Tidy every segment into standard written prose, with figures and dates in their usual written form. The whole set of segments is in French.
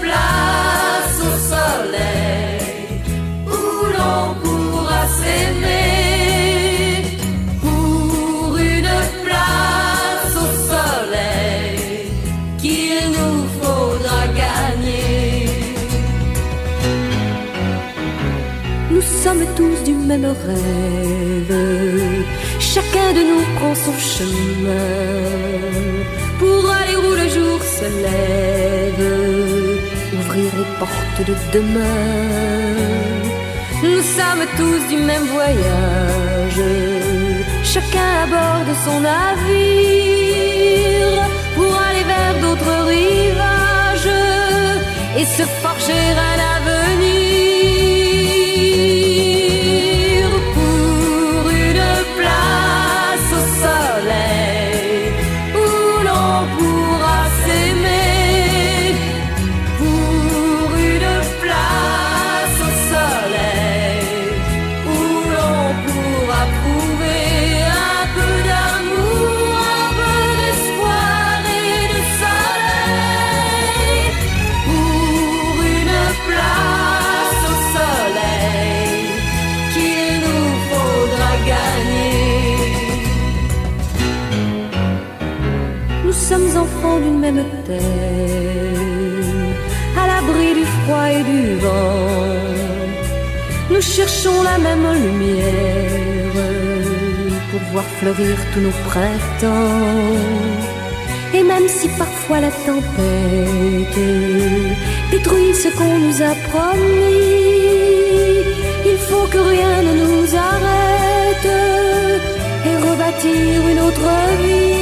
place au soleil où l'on pourra s'aimer, pour une place au soleil qu'il nous faudra gagner. Nous sommes tous du même rêve, chacun de nous prend son chemin pour aller où le jour se lève, ouvrir les portes de demain. Nous sommes tous du même voyage, chacun à bord de son navire, pour aller vers d'autres rivages et se forger un avenir. Nous sommes enfants d'une même terre, à l'abri du froid et du vent. Nous cherchons la même lumière pour voir fleurir tous nos printemps. Et même si parfois la tempête détruit ce qu'on nous a promis, il faut que rien ne nous arrête et rebâtir une autre vie.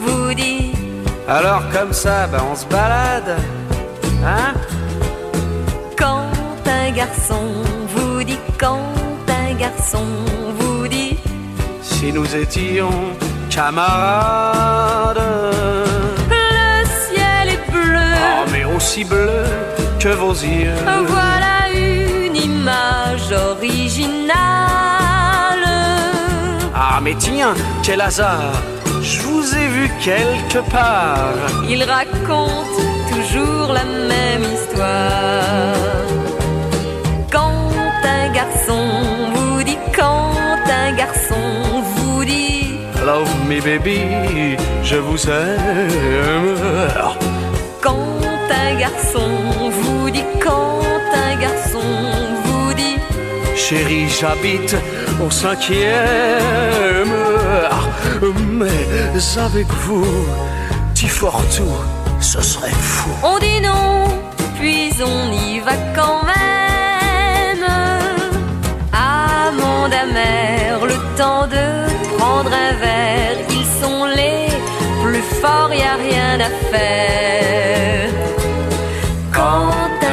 Vous dit. Alors comme ça, ben on se balade, hein? Quand un garçon vous dit, quand un garçon vous dit. Si nous étions camarades. Le ciel est bleu. Oh mais aussi bleu que vos yeux. Voilà une image originale. Ah mais tiens, quel hasard! Je vous ai vu quelque part. Il raconte toujours la même histoire. Quand un garçon vous dit, quand un garçon vous dit. Love me baby, je vous aime. Quand un garçon vous dit, quand un garçon vous dit. Chérie, j'habite au 5e. Mais avec vous, Tifortou, ce serait fou. On dit non, puis on y va quand même. Amande amère, le temps de prendre un verre. Ils sont les plus forts, y a rien à faire. Quand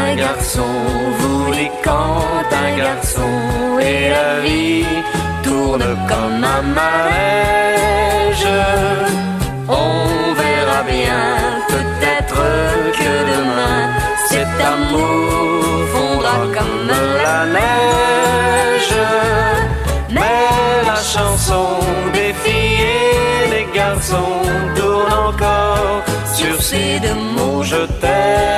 un garçon vous dit, quand un garçon, et la vie tourne comme un manège. On verra bien, peut-être que demain cet amour fondra comme la neige. Mais la chanson des filles et des garçons tourne encore sur ces deux mots je t'aime.